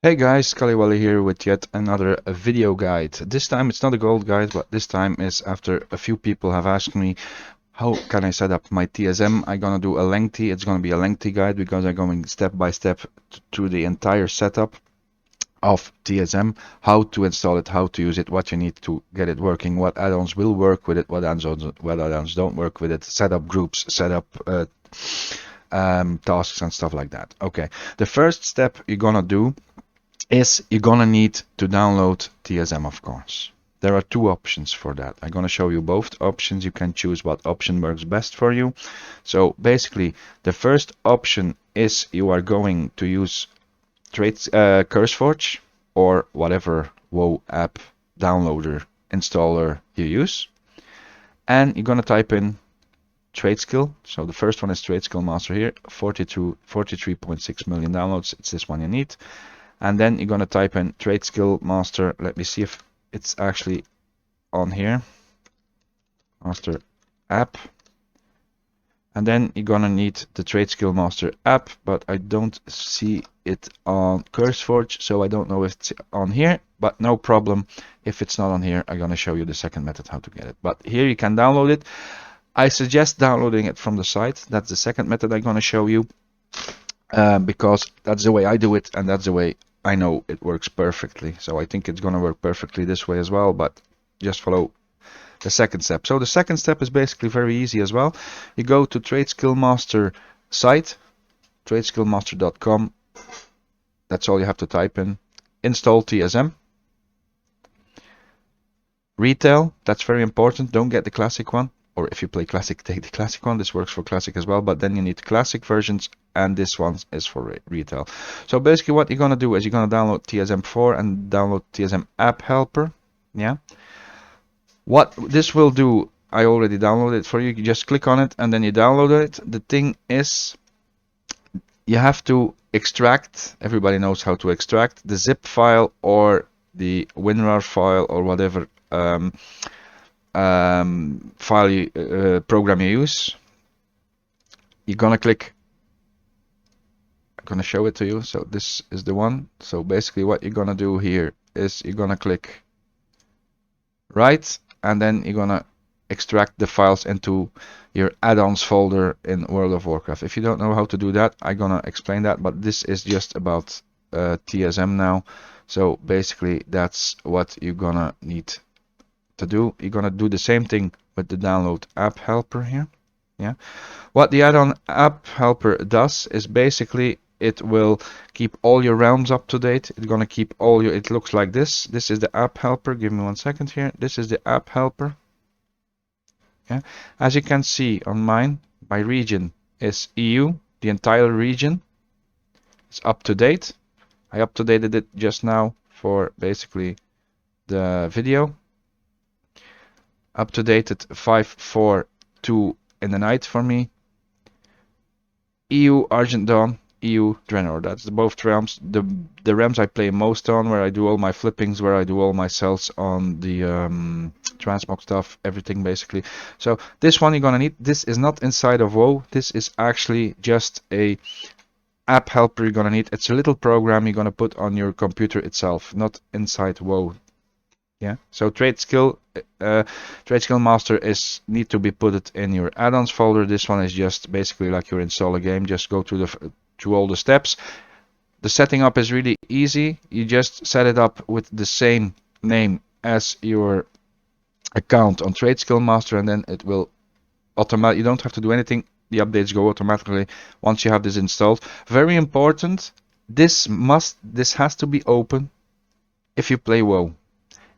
Hey guys, Scully here with yet another video guide. This time it's not a gold guide, but this time is after a few people have asked me how can I set up my TSM. I'm gonna do it's gonna be a lengthy guide because I'm going step by step through the entire setup of TSM, how to install it, how to use it, what you need to get it working, what add-ons will work with it, what add-ons don't work with it, set up groups, set up tasks and stuff like that. Okay, the first step you're gonna do is you're gonna need to download TSM, of course. There are two options for that. I'm gonna show you both options. You can choose what option works best for you. So basically, the first option is you are going to use CurseForge or whatever WoW app downloader installer you use, and you're gonna type in TradeSkill. So the first one is TradeSkillMaster here, 43.6 million downloads. It's this one you need. And then you're going to type in TradeSkillMaster. Let me see if it's actually on here. Master app. And then you're going to need the TradeSkillMaster app, but I don't see it on CurseForge, so I don't know if it's on here, but no problem. If it's not on here, I'm going to show you the second method how to get it. But here you can download it. I suggest downloading it from the site. That's the second method I'm going to show you. Because that's the way I do it, and that's the way I know it works perfectly. So I think it's going to work perfectly this way as well, but just follow the second step. So the second step is basically very easy as well. You go to TradeSkillMaster site, tradeskillmaster.com. That's all you have to type in. Install TSM. Retail, that's very important. Don't get the classic one. Or if you play classic, take the classic one. This works for classic as well, but then you need classic versions, and this one is for retail. So basically what you're going to do is you're going to download TSM4 and download TSM App Helper. Yeah. What this will do, I already downloaded it for you. You just click on it and then you download it. The thing is, you have to extract, everybody knows how to extract, the zip file or the WinRAR file or whatever program you use. You're gonna click, I'm gonna show it to you. So this is the one. So basically what you're gonna do here is you're gonna click right, and then you're gonna extract the files into your add-ons folder in World of Warcraft. If you don't know how to do that, I'm gonna explain that, but this is just about TSM now. So basically that's what you're gonna need to do. You're gonna do the same thing with the download app helper here. Yeah, what the add-on app helper does is basically it will keep all your realms up to date. It's gonna keep all your, it looks like this. This is the app helper. Give me 1 second here. This is the app helper. Yeah, as you can see on mine, by region is EU. The entire region is up to date. I updated it just now for basically the video. Up to date at 542 in the night for me. EU Argent Dawn, EU Draenor. That's the both realms. The realms I play most on, where I do all my flippings, where I do all my cells on the transmog stuff, everything basically. So this one you're gonna need. This is not inside of WoW. This is actually just a app helper you're gonna need. It's a little program you're gonna put on your computer itself, not inside WoW. Yeah, so TradeSkillMaster is need to be put in your add-ons folder. This one is just basically like you install a game. Just go through all the steps. The setting up is really easy. You just set it up with the same name as your account on TradeSkillMaster, and then it will automatically. You don't have to do anything. The updates go automatically once you have this installed. Very important. This has to be open if you play WoW.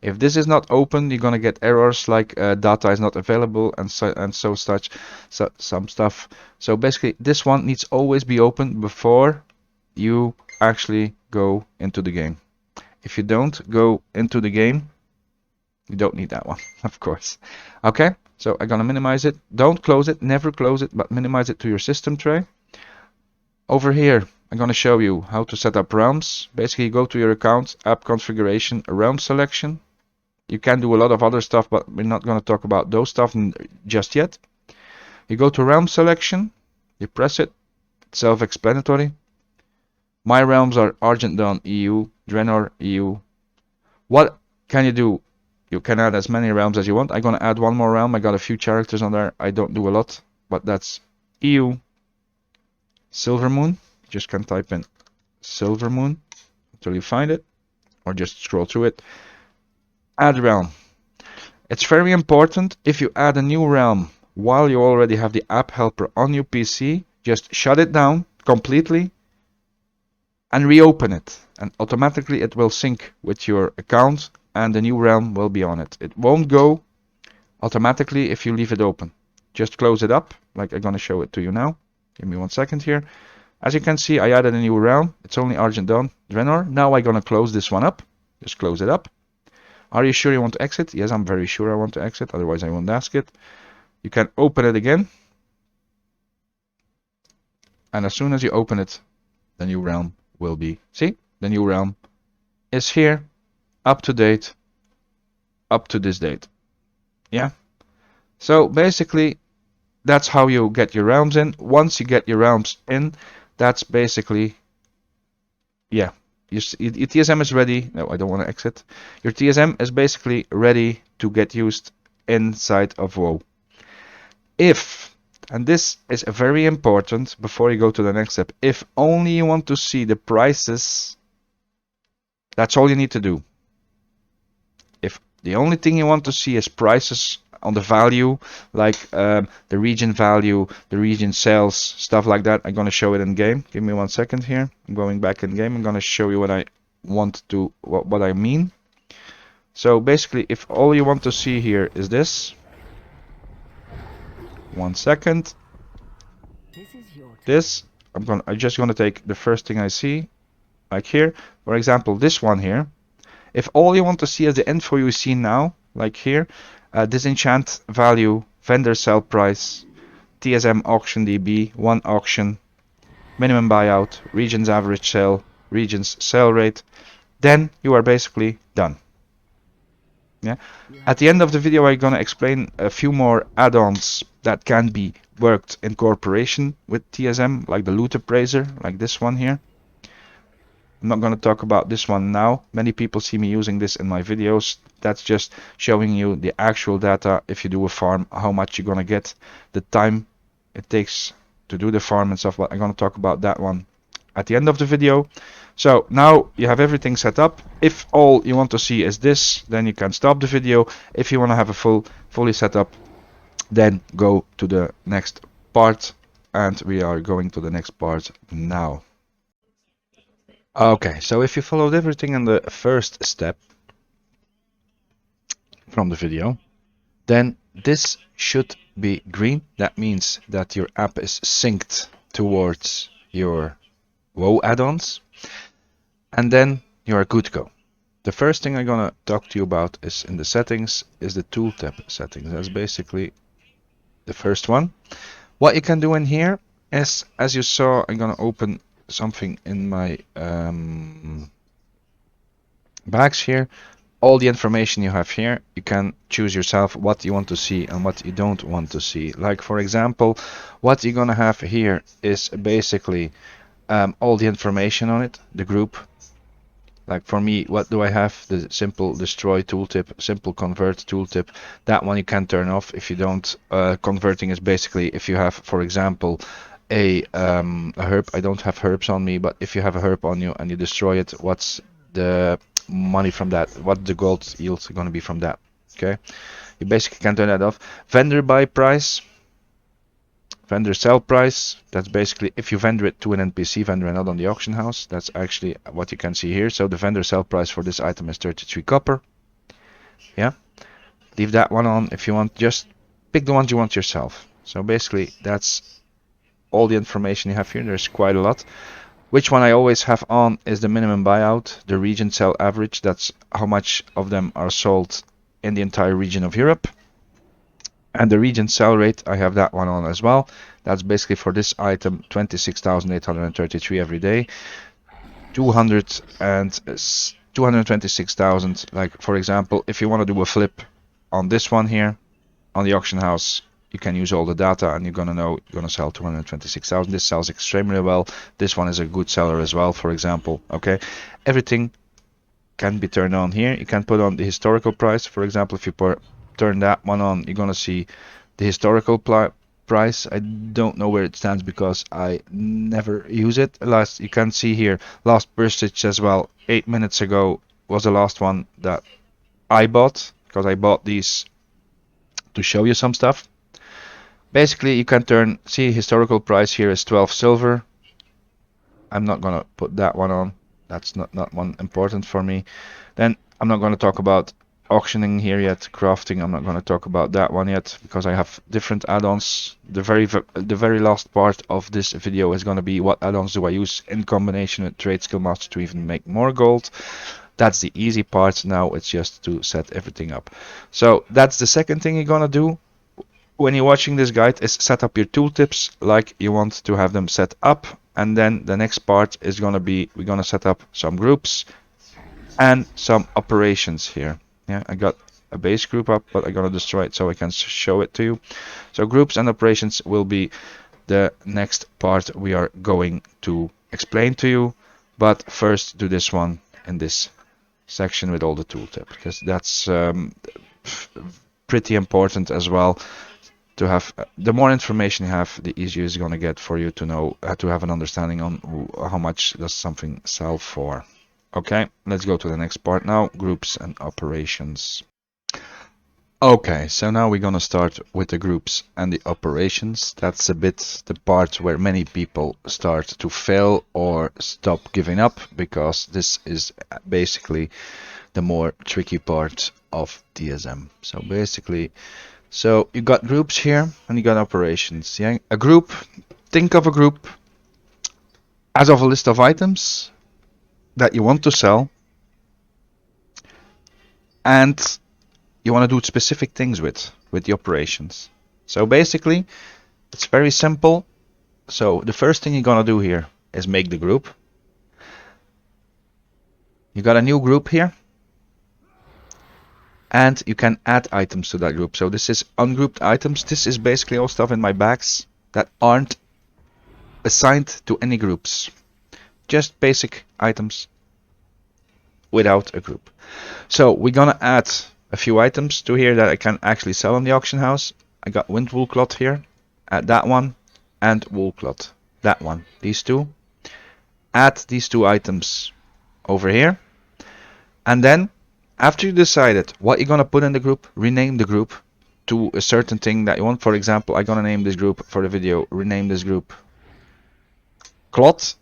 If this is not open, you're gonna get errors like data is not available and some stuff. So basically, this one needs always be open before you actually go into the game. If you don't go into the game, you don't need that one, of course. Okay, so I'm gonna minimize it. Don't close it, never close it, but minimize it to your system tray. Over here, I'm gonna show you how to set up realms. Basically, go to your account, app configuration, realm selection. You can do a lot of other stuff, but we're not going to talk about those stuff just yet. You go to realm selection, you press it, self-explanatory. My realms are Argent Dawn EU, Draenor, EU. What can you do? You can add as many realms as you want. I'm gonna add one more realm. I got a few characters on there. I don't do a lot, but that's EU Silvermoon. Just can type in Silvermoon until you find it, or just scroll through it. Add realm. It's very important if you add a new realm while you already have the app helper on your PC, just shut it down completely and reopen it, and automatically it will sync with your account and the new realm will be on it. It won't go automatically if you leave it open. Just close it up, like I'm gonna show it to you now. Give me 1 second here. As you can see, I added a new realm. It's only Argent Dawn, Draenor. Now I'm gonna close this one up. Just close it up. Are you sure you want to exit? Yes, I'm very sure I want to exit, otherwise I won't ask it. You can open it again. And as soon as you open it, the new realm will be, see, the new realm is here, up to date, up to this date. Yeah. So basically, that's how you get your realms in. Once you get your realms in, that's basically, yeah, your TSM is ready. No, I don't want to exit. Your TSM is basically ready to get used inside of WoW. If, and this is very important before you go to the next step, if only you want to see the prices, that's all you need to do. If the only thing you want to see is prices on the value, like the region value, the region sales, stuff like that, I'm going to show it in game. Give me 1 second here. I'm going back in game. I'm going to show you what I want to, what I mean. So basically, if all you want to see here is this, 1 second, this, I'm just going to take the first thing I see, like here. For example, this one here. If all you want to see is the info you see now, like here, disenchant value, vendor sell price, TSM auction DB, one auction, minimum buyout, region's average sale, region's sell rate, then you are basically done. Yeah. At the end of the video, I'm gonna explain a few more add-ons that can be worked in cooperation with TSM, like the loot appraiser, like this one here. I'm not going to talk about this one now. Many people see me using this in my videos. That's just showing you the actual data. If you do a farm, how much you're going to get, the time it takes to do the farm and stuff. But I'm going to talk about that one at the end of the video. So now you have everything set up. If all you want to see is this, then you can stop the video. If you want to have a fully set up, then go to the next part. And we are going to the next part now. Okay, so if you followed everything in the first step from the video, then this should be green. That means that your app is synced towards your WoW add-ons, and then you are good to go. The first thing I'm gonna talk to you about is in the settings, is the tooltip settings. That's basically the first one. What you can do in here is, as you saw, I'm gonna open something in my bags here. All the information you have here, you can choose yourself what you want to see and what you don't want to see. Like for example, what you're gonna have here is basically all the information on it, the group. Like for me, what do I have? The simple destroy tooltip, simple convert tooltip. That one you can turn off if you don't. Converting is basically if you have, for example, a herb. I don't have herbs on me, but if you have a herb on you and you destroy it, what's the money from that? What the gold yield going to be from that? Okay, you basically can turn that off. Vendor buy price, vendor sell price. That's basically if you vendor it to an NPC vendor and not on the auction house. That's actually what you can see here. So the vendor sell price for this item is 33 copper. Yeah, leave that one on if you want. Just pick the ones you want yourself. So basically that's all the information you have here. There's quite a lot. Which one I always have on is the minimum buyout, the region sell average. That's how much of them are sold in the entire region of Europe. And the region sell rate, I have that one on as well. That's basically for this item, 26,833 every day. 226,000. Like for example, if you want to do a flip on this one here, on the auction house, you can use all the data and you're gonna know you're gonna sell 226,000. This sells extremely well. This one is a good seller as well, for example. Okay, everything can be turned on here. You can put on the historical price. For example, if you turn that one on, you're gonna see the historical price. I don't know where it stands because I never use it. Last, you can see here, last purchase as well, 8 minutes ago was the last one that I bought, because I bought these to show you some stuff. Basically, you can see historical price here is 12 silver. I'm not gonna put that one on. That's not one important for me. Then I'm not gonna talk about auctioning here yet. Crafting, I'm not gonna talk about that one yet because I have different add-ons. The very last part of this video is gonna be what add-ons do I use in combination with TradeSkillMaster to even make more gold. That's the easy part. Now it's just to set everything up. So that's the second thing you're gonna do when you're watching this guide, is set up your tooltips like you want to have them set up. And then the next part is gonna be, we're gonna set up some groups and some operations here. Yeah, I got a base group up, but I'm gonna destroy it so I can show it to you. So groups and operations will be the next part we are going to explain to you. But first do this one in this section with all the tooltip, because that's pretty important as well. To have, the more information you have, the easier it's going to get for you to know, to have an understanding on how much does something sell for. Okay, let's go to the next part now, groups and operations. Okay, so now we're going to start with the groups and the operations. That's a bit the part where many people start to fail or stop giving up, because this is basically the more tricky part of TSM. So basically, so you got groups here and you got operations. Yeah, a group, think of a group as of a list of items that you want to sell, and you want to do specific things with the operations. So basically, it's very simple. So the first thing you're gonna do here is make the group. You got a new group here, and you can add items to that group. So this is ungrouped items. This is basically all stuff in my bags that aren't assigned to any groups. Just basic items without a group. So we're gonna add a few items to here that I can actually sell on the auction house. I got wind wool cloth here, add that one, and wool cloth, that one. These two. Add these two items over here, and then after you decided what you're gonna put in the group, rename the group to a certain thing that you want. For example, I'm gonna name this group for the video, rename this group cloth.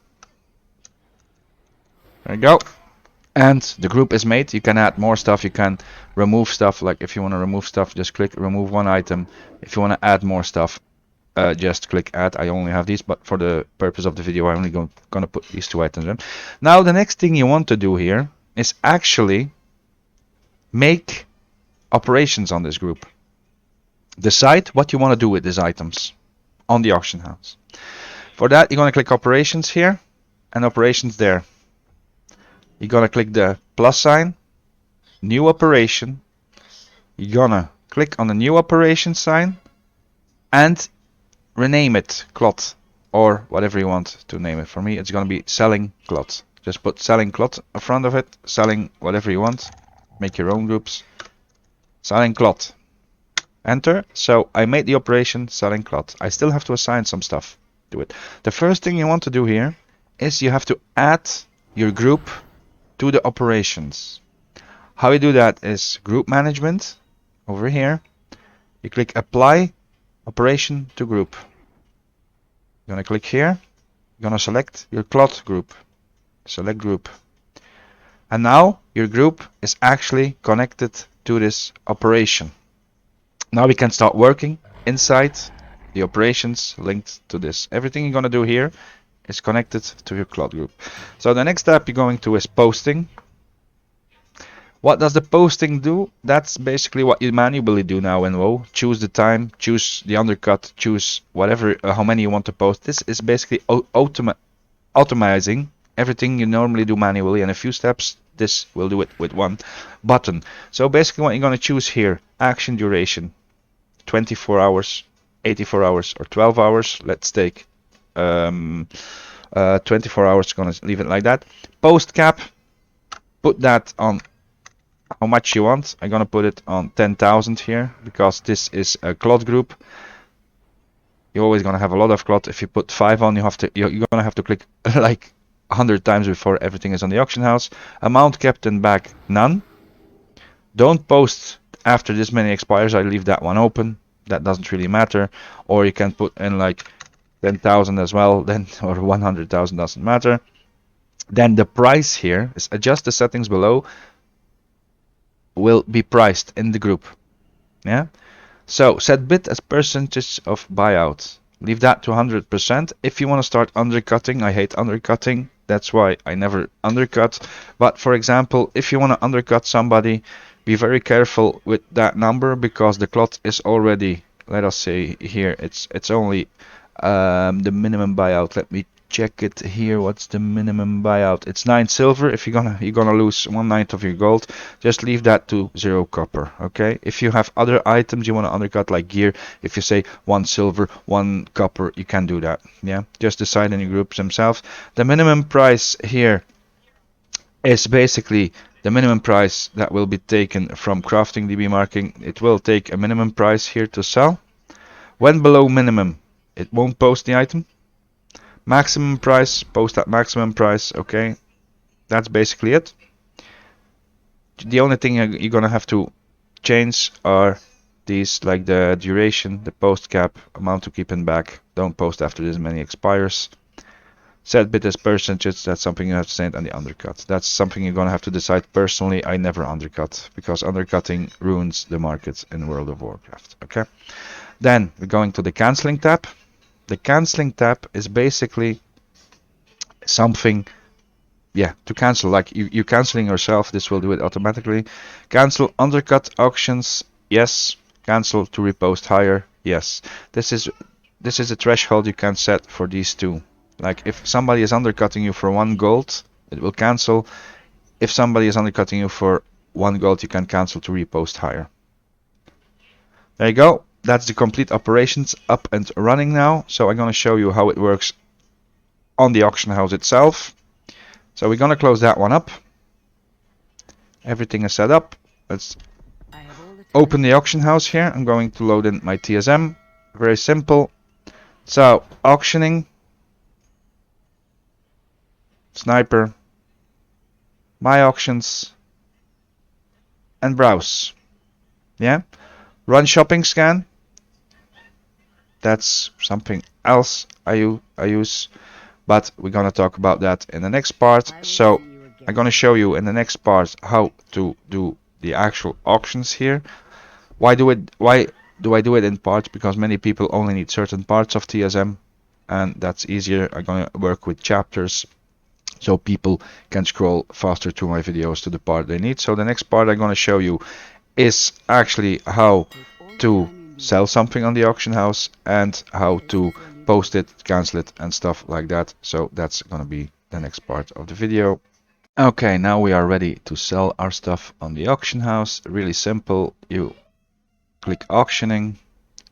There you go. And the group is made. You can add more stuff, you can remove stuff. Like if you want to remove stuff, just click remove one item. If you want to add more stuff, just click add. I only have these, but for the purpose of the video, I'm only gonna put these two items in. Now the next thing you want to do here is actually make operations on this group. Decide what you want to do with these items on the auction house. For that, you're going to click operations here and operations there. You're going to click the plus sign, new operation. You're going to click on the new operation sign and rename it cloth or whatever you want to name it. For me, it's going to be selling cloth. Just put selling cloth in front of it, selling whatever you want. Make your own groups. Selling cloth. Enter. So I made the operation selling cloth. I still have to assign some stuff to it. The first thing you want to do here is you have to add your group to the operations. How you do that is group management over here. You click apply operation to group. You're gonna click here. You're gonna select your cloth group. Select group. And now your group is actually connected to this operation. Now we can start working inside the operations linked to this. Everything you're going to do here is connected to your cloud group. So the next step you're going to is posting. What does the posting do? That's basically what you manually do now in WoW. Choose the time, choose the undercut, choose whatever, how many you want to post. This is basically automizing everything you normally do manually. In a few steps, this will do it with one button. So basically what you're going to choose here, action duration, 24 hours, 84 hours, or 12 hours. Let's take 24 hours, gonna leave it like that. Post cap, put that on how much you want. I'm gonna put it on 10,000 here because this is a cloth group. You're always gonna have a lot of cloth. If you put 5 on, you're gonna have to click like 100 times before everything is on the auction house. Amount kept in bag, none. Don't post after this many expires. I leave that one open. That doesn't really matter. Or you can put in like 10,000 as well, then, or 100,000, doesn't matter. Then the price here is adjust the settings below will be priced in the group. Yeah. So set bid as percentage of buyout. Leave that to 100%. If you want to start undercutting, I hate undercutting. That's why I never undercut. But for example, if you want to undercut somebody, be very careful with that number because the cloth is already, let us say here, it's only the minimum buyout. Let me check it here. What's the minimum buyout? It's 9 silver. If you're gonna lose 1/9 of your gold, just leave that to 0 copper. Okay. If you have other items you want to undercut like gear, if you say 1 silver, 1 copper, you can do that. Yeah. Just decide in your groups themselves. The minimum price here is basically the minimum price that will be taken from crafting DB marking. It will take a minimum price here to sell. When below minimum, it won't post the item. Maximum price, post at maximum price. Okay, that's basically it. The only thing you're gonna have to change are these, like the duration, the post cap, amount to keep in back. Don't post after this many expires. Set bid as percentages, that's something you have to set, and the undercut. That's something you're gonna have to decide personally. I never undercut because undercutting ruins the market in World of Warcraft. Okay. Then we're going to the canceling tab. The canceling tab is basically something, yeah, to cancel. Like you canceling yourself, this will do it automatically. Cancel undercut auctions, yes. Cancel to repost higher, yes. This is a threshold you can set for these two. Like if somebody is undercutting you for 1 gold, it will cancel. If somebody is undercutting you for 1 gold, you can cancel to repost higher. There you go. That's the complete operations up and running now. So I'm going to show you how it works on the auction house itself. So we're going to close that one up. Everything is set up. Let's open the auction house here. I'm going to load in my TSM. Very simple. So auctioning, sniper, my auctions, and browse. Yeah. Run shopping scan. That's something else I use, but we're gonna talk about that in the next part. So I'm gonna show you in the next part how to do the actual auctions here. Why do I do it in parts? Because many people only need certain parts of TSM, and that's easier. I'm gonna work with chapters so people can scroll faster through my videos to the part they need. So the next part I'm gonna show you is actually how to sell something on the auction house and how to post it, cancel it, and stuff like that. So that's gonna be the next part of the video. Okay, now we are ready to sell our stuff on the auction house. Really simple. You click auctioning,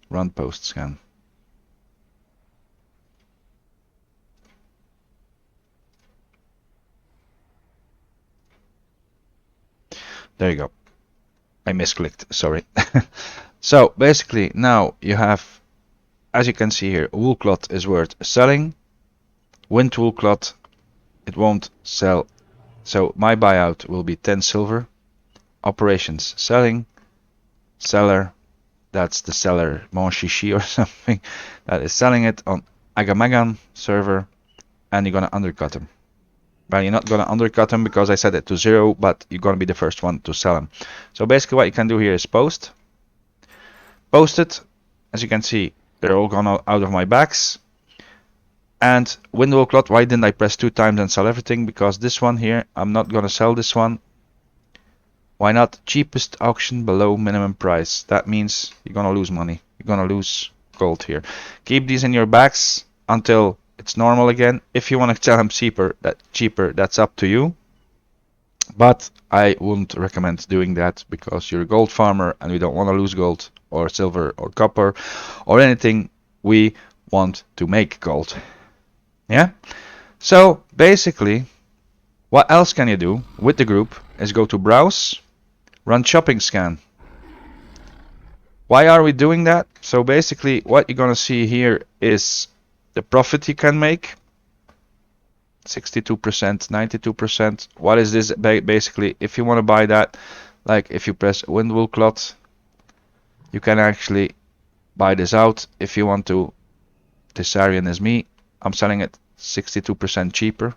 run post scan. There you go. I misclicked, sorry. So basically now you have, as you can see here, wool cloth is worth selling. Wind wool cloth, it won't sell. So my buyout will be 10 silver. Operations selling, seller, that's the seller Monchichi or something that is selling it on Agamagan server, and you're gonna undercut him. Well, you're not gonna undercut him because I set it to 0, but you're gonna be the first one to sell him. So basically what you can do here is post it. As you can see, they're all gone out of my bags. And window cloth, why didn't I press 2 times and sell everything? Because this one here, I'm not gonna sell this one. Why not? Cheapest auction below minimum price. That means you're gonna lose money. You're gonna lose gold here. Keep these in your bags until it's normal again. If you want to sell them cheaper, that's up to you. But I wouldn't recommend doing that because you're a gold farmer and we don't want to lose gold or silver or copper or anything. We want to make gold. Yeah. So basically, What else can you do with the group is go to browse, run shopping scan. Why are we doing that? So basically what you're gonna see here is the profit you can make. 62%, 92%. What is this? Basically, if you want to buy that, like if you press windwool cloth, you can actually buy this out. If you want to, Tessarian is me. I'm selling it 62% cheaper.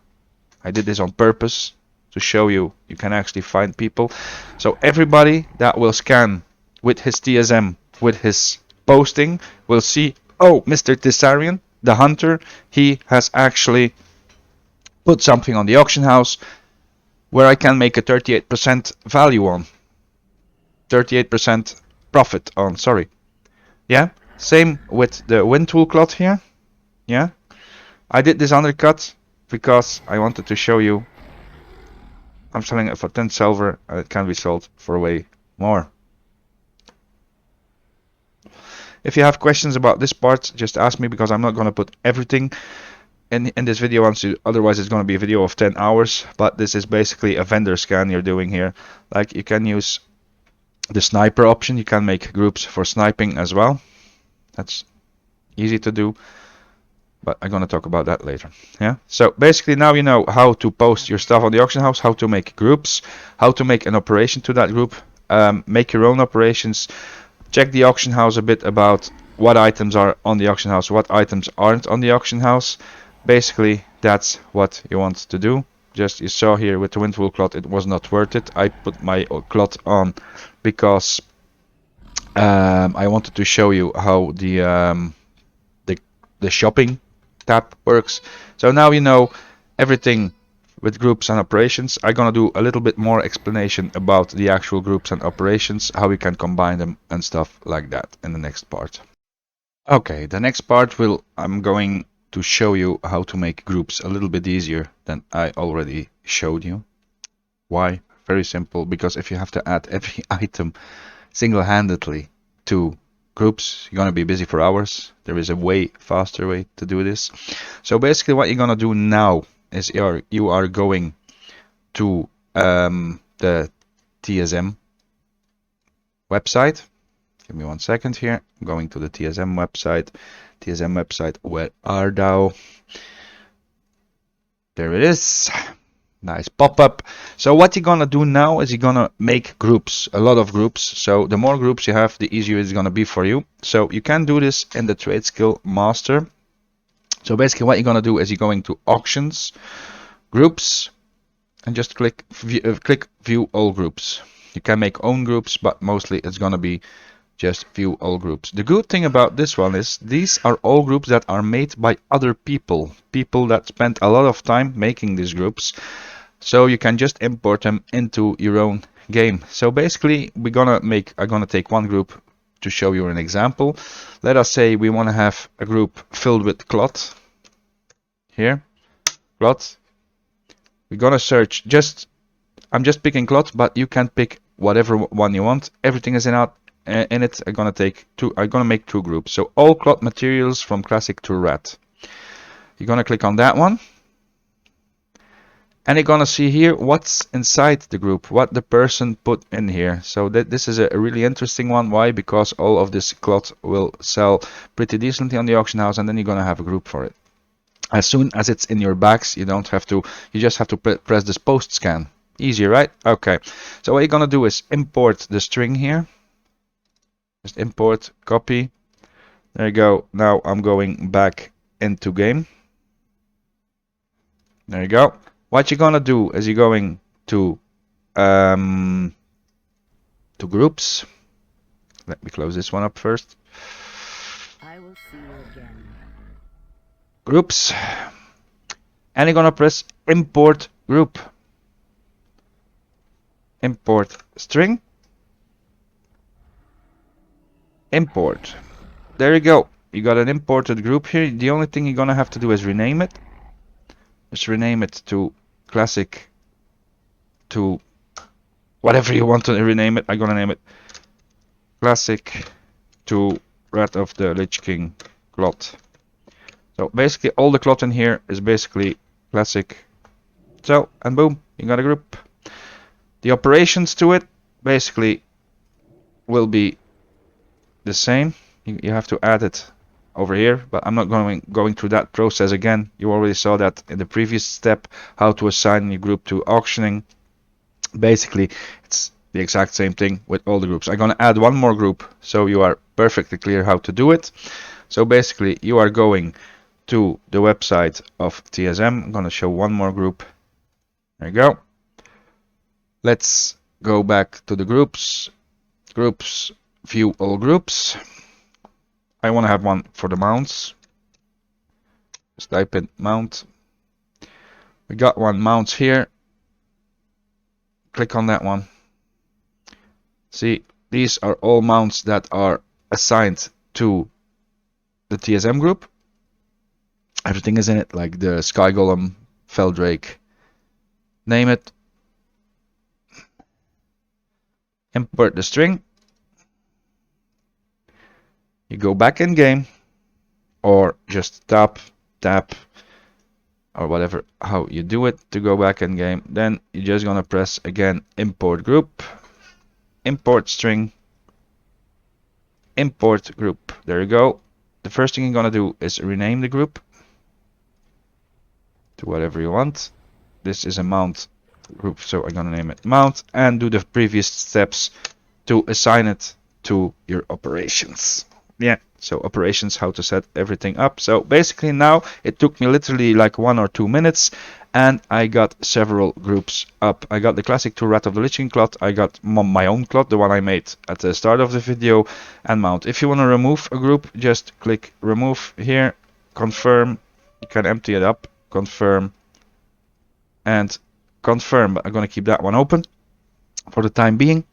I did this on purpose to show you can actually find people. So everybody that will scan with his TSM, with his posting, will see, oh, Mr. Tessarian, the hunter, he has actually put something on the auction house where I can make a 38% value on. 38% profit on, sorry. Yeah, same with the wind tool cloth here. Yeah, I did this undercut because I wanted to show you I'm selling it for 10 silver and it can be sold for way more. If you have questions about this part, just ask me because I'm not going to put everything in this video, otherwise it's going to be a video of 10 hours. But this is basically a vendor scan you're doing here. Like you can use the sniper option, you can make groups for sniping as well. That's easy to do, but I'm going to talk about that later. Yeah. So basically now you know how to post your stuff on the auction house, how to make groups, how to make an operation to that group, make your own operations, check the auction house a bit about what items are on the auction house, what items aren't on the auction house. Basically that's what you want to do. Just you saw here with the windwool cloth, it was not worth it. I put my cloth on because I wanted to show you how the shopping tab works. So now you know everything with groups and operations. I'm gonna do a little bit more explanation about the actual groups and operations, how we can combine them and stuff like that in the next part. Okay, the next part I'm going to show you how to make groups a little bit easier than I already showed you. Why? Very simple, because if you have to add every item single-handedly to groups, you're gonna be busy for hours. There is a way faster way to do this. So basically what you're gonna do now is you are going to the TSM website. Give me 1 second here. I'm going to the TSM website. TSM website, where are thou? There it is. Nice pop-up. So what you're gonna do now is you're gonna make groups, a lot of groups. So the more groups you have, the easier it's gonna be for you. So you can do this in the TradeSkillMaster. So basically what you're gonna do is you're going to auctions, groups, and just click view all groups. You can make own groups, but mostly it's gonna be just view all groups. The good thing about this one is these are all groups that are made by other people that spent a lot of time making these groups. So you can just import them into your own game. So basically I'm gonna take one group to show you an example. Let us say we want to have a group filled with cloth. Here, cloth. We're gonna search I'm just picking cloth, but you can pick whatever one you want. Everything is in it. I'm gonna make two groups. So all cloth materials from classic to red. You're gonna click on that one. And you're gonna see here what's inside the group, what the person put in here. So this is a really interesting one. Why? Because all of this cloth will sell pretty decently on the auction house, and then you're gonna have a group for it. As soon as it's in your bags, you just have to press this post scan. Easy, right? Okay. So what you're gonna do is import the string here. Just import, copy. There you go. Now I'm going back into game. There you go. What you're gonna do is you're going to groups. Let me close this one up first. I will see you again. Groups, and you're gonna press import group. Import string. Import. There you go. You got an imported group here. The only thing you're gonna have to do is rename it. Just rename it to classic, to whatever you want to rename it. I'm gonna name it classic to Wrath of the Lich King cloth. So basically all the cloth in here is basically classic So, and boom, you got a group. The operations to it basically will be the same. You have to add it over here, but I'm not going through that process again. You already saw that in the previous step, how to assign your group to auctioning. Basically, it's the exact same thing with all the groups. I'm going to add one more group so you are perfectly clear how to do it. So basically, you are going to the website of TSM. I'm going to show one more group. There you go. Let's go back to the groups. Groups, view all groups. I want to have one for the mounts. Just type in mount. We got one mounts here. Click on that one. See, these are all mounts that are assigned to the TSM group. Everything is in it, like the Sky Golem, Feldrake, name it. Import the string. You go back in game, or just tap, or whatever, how you do it to go back in game. Then you're just gonna press again import group, import string, import group. There you go. The first thing you're gonna do is rename the group to whatever you want. This is a mount group, so I'm gonna name it mount, and do the previous steps to assign it to your operations. Yeah, so operations, how to set everything up. So basically now it took me literally like 1 or 2 minutes, and I got several groups up. I got the classic tool Rat of the Lich King cloth, I got my own cloth, the one I made at the start of the video, and mount. If you want to remove a group, just click remove here, confirm, you can empty it up, confirm, and confirm, but I'm going to keep that one open for the time being.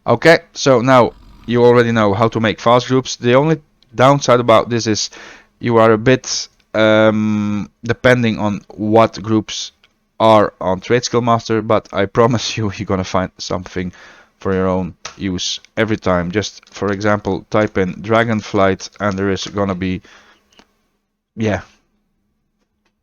Okay, so now you already know how to make fast groups. The only downside about this is you are a bit depending on what groups are on TradeSkillMaster, but I promise you, you're gonna find something for your own use every time. Just for example, type in Dragonflight, and there is gonna be, yeah,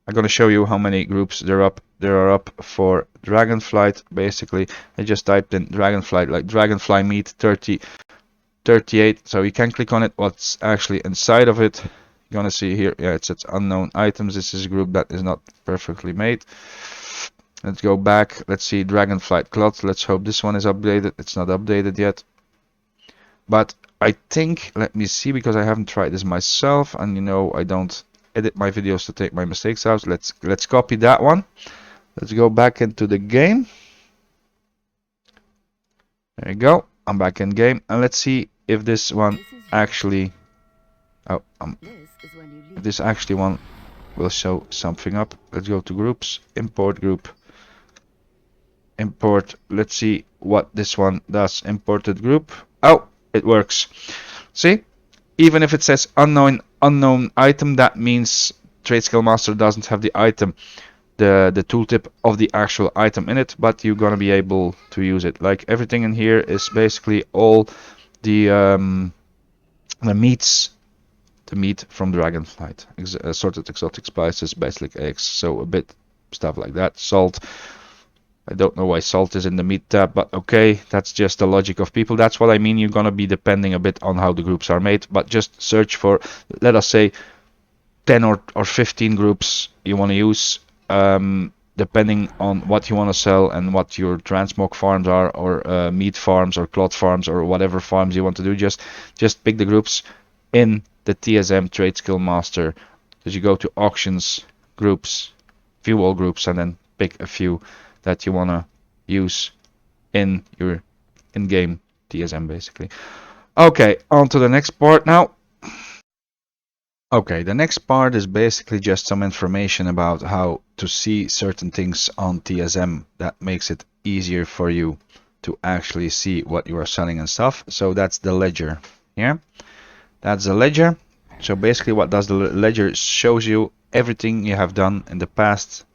I'm gonna show you how many groups there are up for Dragonflight. Basically, I just typed in Dragonflight, like Dragonfly Meat 38. So you can click on it. What's actually inside of it? You're gonna see here. Yeah, it says unknown items. This is a group that is not perfectly made. Let's go back. Let's see Dragonflight cloth. Let's hope this one is updated. It's not updated yet. But I think, let me see, because I haven't tried this myself, and you know I don't edit my videos to take my mistakes out. Let's copy that one. Let's go back into the game. There you go. I'm back in game, and let's see if this one actually, if this actually one will show something up. Let's go to groups, import group, import. Let's see what this one does. Imported group. Oh, it works. See, even if it says unknown item, that means TradeSkillMaster doesn't have the item, the tooltip of the actual item in it, but you're gonna be able to use it. Like everything in here is basically all the meats, the meat from Dragonflight, assorted exotic spices, basilic eggs, so a bit stuff like that. Salt. I don't know why salt is in the meat tab, but okay, that's just the logic of people. That's what I mean. You're gonna be depending a bit on how the groups are made, but just search for, let us say, 10 or 15 groups you want to use, depending on what you want to sell and what your transmog farms are, or meat farms, or cloth farms, or whatever farms you want to do. Just pick the groups in the TSM TradeSkillMaster. Because you go to auctions, groups, view all groups, and then pick a few that you want to use in your in-game TSM, basically. Okay, on to the next part now. Okay, the next part is basically just some information about how to see certain things on TSM that makes it easier for you to actually see what you are selling and stuff. So that's the ledger here. That's the ledger. So basically what does the ledger shows you everything you have done in the past.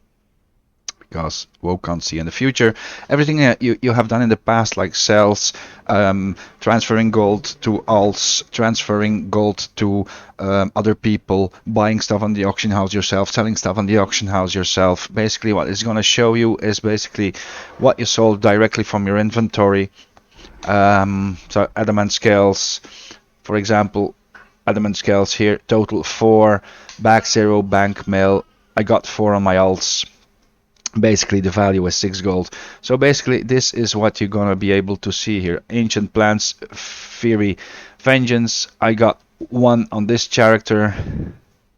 because WoW can't see in the future. Everything that you have done in the past, like sales, transferring gold to alts, transferring gold to other people, buying stuff on the auction house yourself, selling stuff on the auction house yourself. Basically, what it's going to show you is basically what you sold directly from your inventory. So adamant scales, for example, adamant scales here, total 4, back 0, bank mail. I got 4 on my alts. Basically the value is 6 gold. So basically this is what you're gonna be able to see here. Ancient Plants, Fury, Vengeance. I got 1 on this character.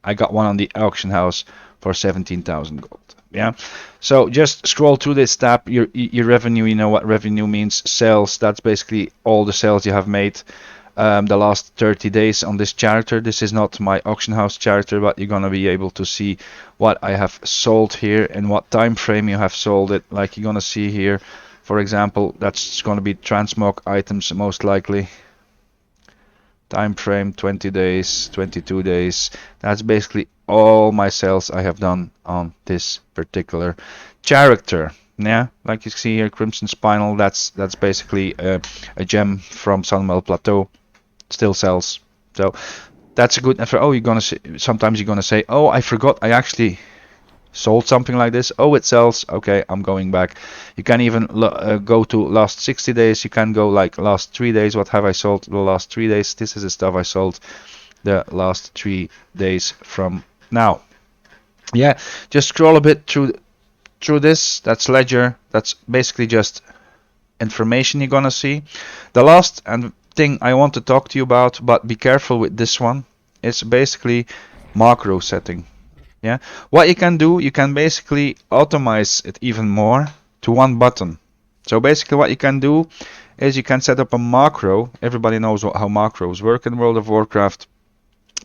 I got 1 on the auction house for 17,000 gold. Yeah, so just scroll through this tab. Your revenue, you know what revenue means. Sales, that's basically all the sales you have made the last 30 days on this character. This is not my auction house character, but you're gonna be able to see what I have sold here and what time frame you have sold it. Like you're gonna see here, for example, that's gonna be transmog items most likely. Time frame 20 days, 22 days. That's basically all my sales I have done on this particular character. Yeah, like you see here, Crimson Spinal, that's basically a gem from Sunwell Plateau. Still sells. So that's a good effort. Oh, you're gonna say, sometimes you're gonna say, oh, I forgot I actually sold something like this. Oh, it sells. Okay, I'm going back. You can even go to last 60 days. You can go like last 3 days. What have I sold the last 3 days? This is the stuff I sold the last 3 days from now. Yeah, just scroll a bit through this. That's ledger. That's basically just information you're gonna see. The last thing I want to talk to you about, but be careful with this one, is basically macro setting. Yeah, what you can do, you can basically automate it even more to one button. So basically what you can do is you can set up a macro. Everybody knows how macros work in World of Warcraft,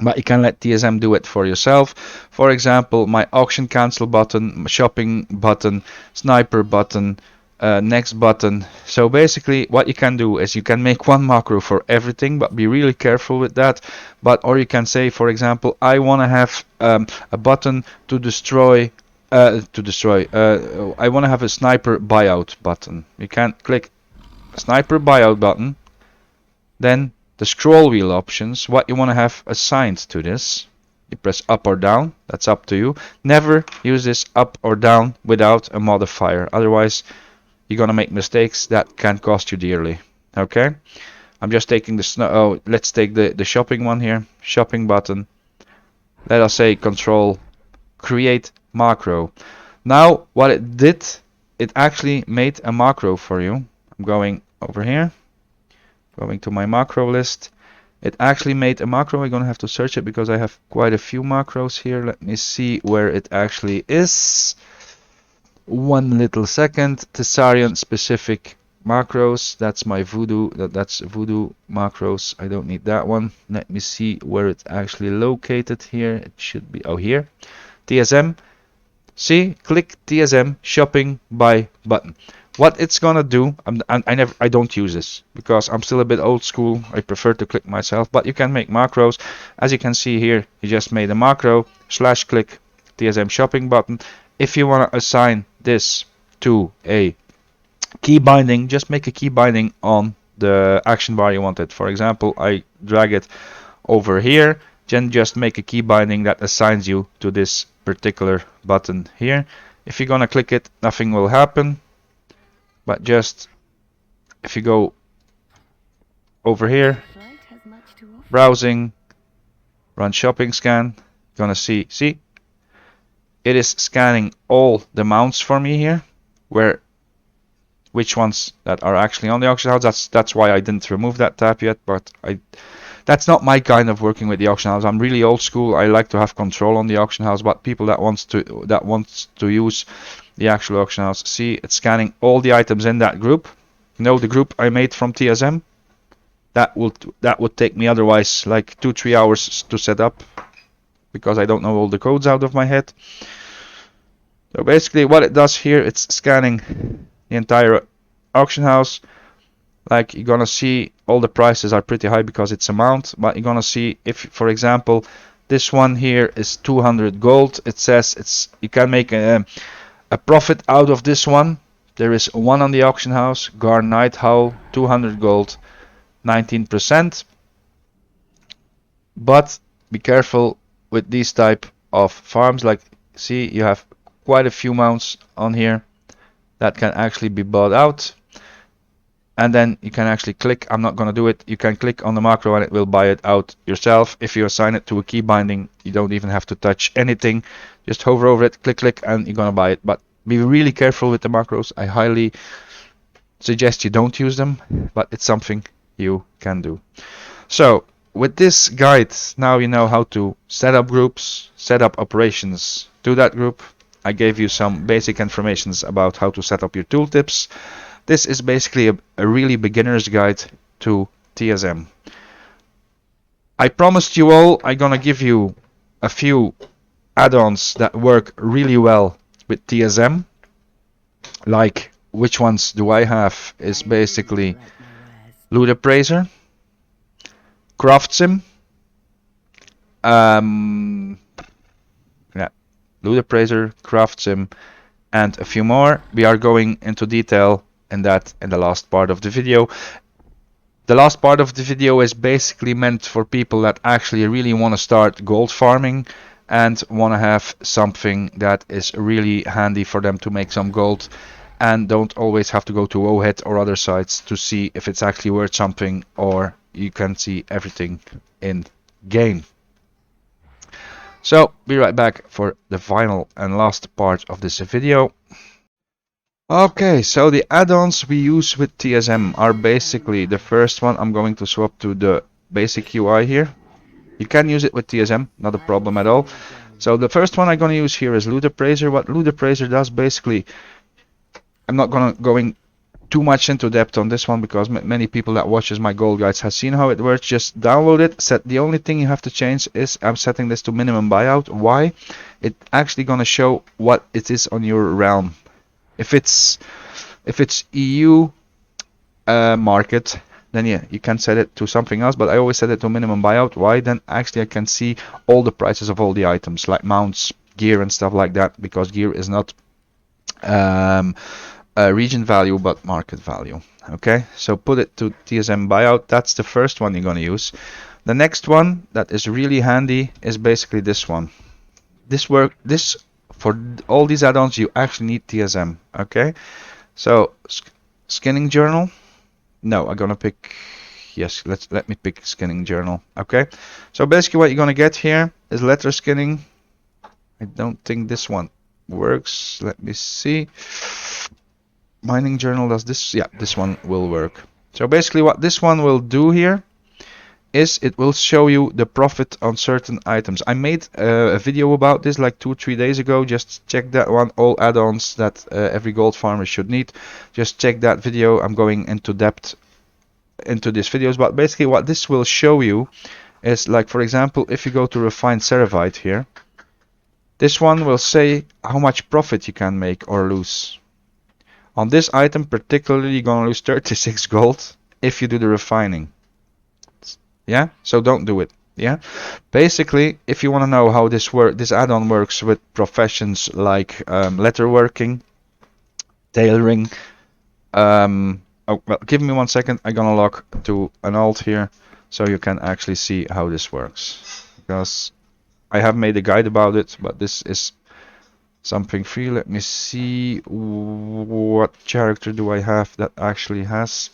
but you can let TSM do it for yourself. For example, my auction cancel button, shopping button, sniper button, next button. So basically what you can do is you can make one macro for everything, but be really careful with that. Or you can say, for example, I want to have a button to destroy I want to have a sniper buyout button. You can click sniper buyout button, then the scroll wheel options, what you want to have assigned to this. You press up or down, that's up to you. Never use this up or down without a modifier, otherwise you're gonna make mistakes that can cost you dearly. Okay, I'm just taking the let's take the shopping one here. Shopping button. Let us say control create macro. Now what it did, it actually made a macro for you. I'm going over here, going to my macro list. It actually made a macro. I'm gonna have to search it because I have quite a few macros here. Let me see where it actually is. One little second. Thessarian specific macros. That's my voodoo. That's voodoo macros. I don't need that one. Let me see where it's actually located here. It should be here. TSM. See, click TSM shopping buy button. What it's gonna do, I don't use this because I'm still a bit old school. I prefer to click myself, but you can make macros. As you can see here, you just made a macro / click TSM shopping button. If you want to assign this to a key binding, just make a key binding on the action bar you wanted. For example, I drag it over here, then just make a key binding that assigns you to this particular button here. If you're gonna click it, nothing will happen, but just if you go over here, browsing, run shopping scan, you're gonna see it is scanning all the mounts for me here, which ones that are actually on the auction house. That's why I didn't remove that tab yet, but that's not my kind of working with the auction house. I'm really old school. I like to have control on the auction house, but people that wants to use the actual auction house, see it's scanning all the items in that group. You know, the group I made from TSM. That would take me otherwise like 2-3 hours to set up, because I don't know all the codes out of my head. So basically what it does here, it's scanning the entire auction house. Like you're gonna see all the prices are pretty high because it's a mount, but you're gonna see if, for example, this one here is 200 gold. It says you can make a a profit out of this one. There is one on the auction house, Gar Night Howl, 200 gold, 19%. But be careful with these type of farms. Like, see, you have quite a few mounts on here that can actually be bought out. And then you can actually click, I'm not going to do it, you can click on the macro and it will buy it out yourself. If you assign it to a key binding, you don't even have to touch anything. Just hover over it, click, and you're going to buy it. But be really careful with the macros. I highly suggest you don't use them, but it's something you can do. So with this guide, now you know how to set up groups, set up operations to that group. I gave you some basic informations about how to set up your tooltips. This is basically a really beginner's guide to TSM. I promised you all I'm gonna give you a few add-ons that work really well with TSM. Like, which ones do I have is basically Loot Appraiser, Craft Sim, Loot Appraiser, Craft Sim, and a few more. We are going into detail in that in the last part of the video. The last part of the video is basically meant for people that actually really want to start gold farming and want to have something that is really handy for them to make some gold and don't always have to go to WoW or other sites to see if it's actually worth something, or you can see everything in game. So be right back for the final and last part of this video. Okay, so the add-ons we use with TSM are basically the first one. I'm going to swap to the basic UI here. You can use it with TSM, not a problem at all. So the first one I'm going to use here is Loot Appraiser. What Loot Appraiser does basically, I'm not going too much into depth on this one because many people that watches my gold guides have seen how it works. Just download it. The only thing you have to change is I'm setting this to minimum buyout. Why? It's actually going to show what it is on your realm. If it's EU market, then yeah, you can set it to something else, but I always set it to minimum buyout. Why? Then actually I can see all the prices of all the items, like mounts, gear and stuff like that, because gear is not region value but market value. Okay, so put it to TSM buyout. That's the first one you're going to use. The next one that is really handy is basically this one. For all these add-ons you actually need TSM. Okay, so skinning journal. No, I'm gonna pick, yes, let me pick skinning journal. Okay, so basically what you're gonna get here is letter skinning. I don't think this one works. Let me see. Mining journal does this. Yeah, this one will work. So basically what this one will do here is it will show you the profit on certain items. I made a video about this like 2-3 days ago. Just check that one. All add-ons that every gold farmer should need. Just check that video. I'm going into depth into these videos, but basically what this will show you is, like, for example, if you go to refined ceravite here, this one will say how much profit you can make or lose. On this item particularly, you're gonna lose 36 gold if you do the refining. Yeah, so don't do it. Yeah, basically, if you want to know how this add-on works with professions like letterworking, tailoring. Oh, well, give me 1 second. I'm gonna log to an alt here so you can actually see how this works, because I have made a guide about it, but this is something free. Let me see, what character do I have that actually has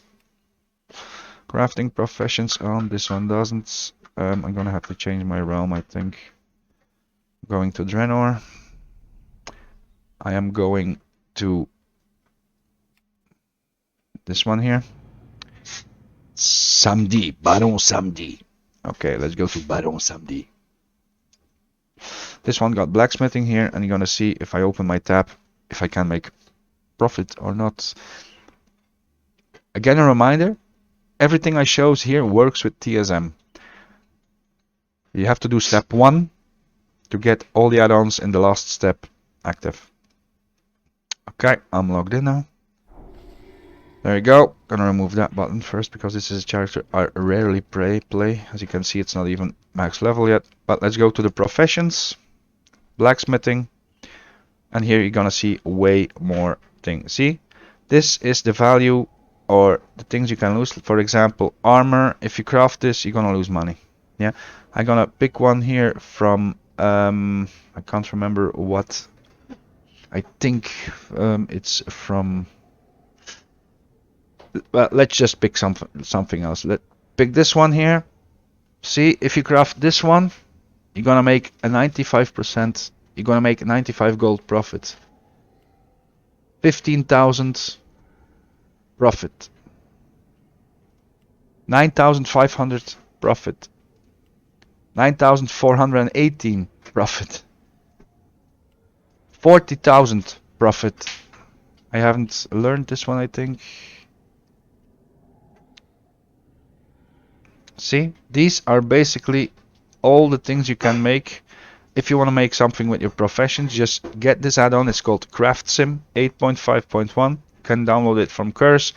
crafting professions on. This one doesn't. I'm gonna have to change my realm, I think. Going to Draenor. I am going to this one here. Samedi, Baron Samedi. Okay, let's go to Baron Samedi. This one got blacksmithing here, and you're gonna see if I open my tab if I can make profit or not. Again, a reminder, everything I shows here works with TSM. You have to do step 1 to get all the add-ons in the last step active. Okay, I'm logged in now. There you go. Gonna remove that button first because this is a character I rarely play. As you can see, it's not even max level yet. But let's go to the professions, blacksmithing, and here you're gonna see way more things. See, this is the value or the things you can lose. For example, armor. If you craft this, you're gonna lose money. Yeah, I'm gonna pick one here from I can't remember what. I think it's from. Well, let's just pick something else. Let pick this one here. See, if you craft this one, you're gonna make a 95%. You're gonna make 95 gold profit. 15,000 profit. 9,500 profit. 9,418 profit. 40,000 profit. I haven't learned this one, I think. See, these are basically all the things you can make. If you want to make something with your professions, just get this add-on. It's called CraftSim 8.5.1. You can download it from Curse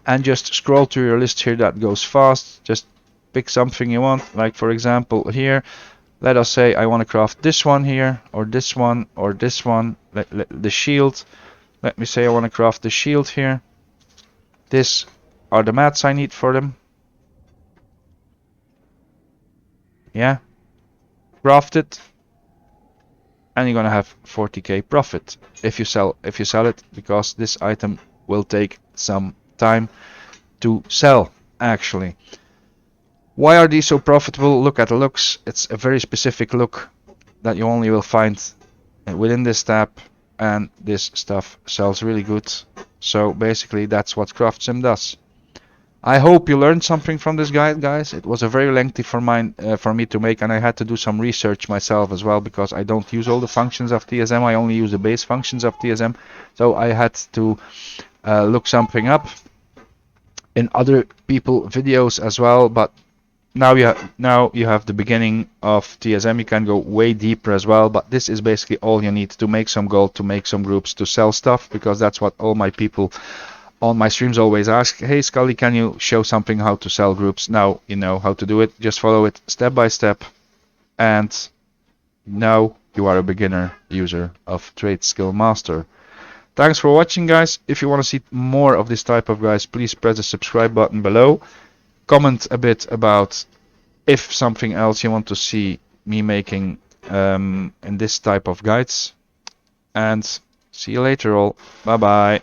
and just scroll through your list here. That goes fast. Just pick something you want. Like for example here, let us say I want to craft this one here, or this one, or this one. The shield. Let me say I want to craft the shield here. These are the mats I need for them. Yeah, craft it, and you're gonna have 40k profit if you sell it, because this item will take some time to sell actually. Why are these so profitable? Look at the looks. It's a very specific look that you only will find within this tab, and this stuff sells really good. So basically that's what CraftSim does. I hope you learned something from this guide, guys. It was a very lengthy for me to make, and I had to do some research myself as well, because I don't use all the functions of TSM. I only use the base functions of TSM, so I had to look something up in other people videos as well. But now you have the beginning of TSM. You can go way deeper as well, but this is basically all you need to make some gold, to make some groups, to sell stuff, because that's what all my people on my streams always ask. Hey Scully, can you show something how to sell groups? Now you know how to do it. Just follow it step by step, and now you are a beginner user of TradeSkillMaster. Thanks for watching, guys. If you want to see more of this type of guys, please press the subscribe button below. Comment a bit about if something else you want to see me making in this type of guides, and see you later all. Bye bye.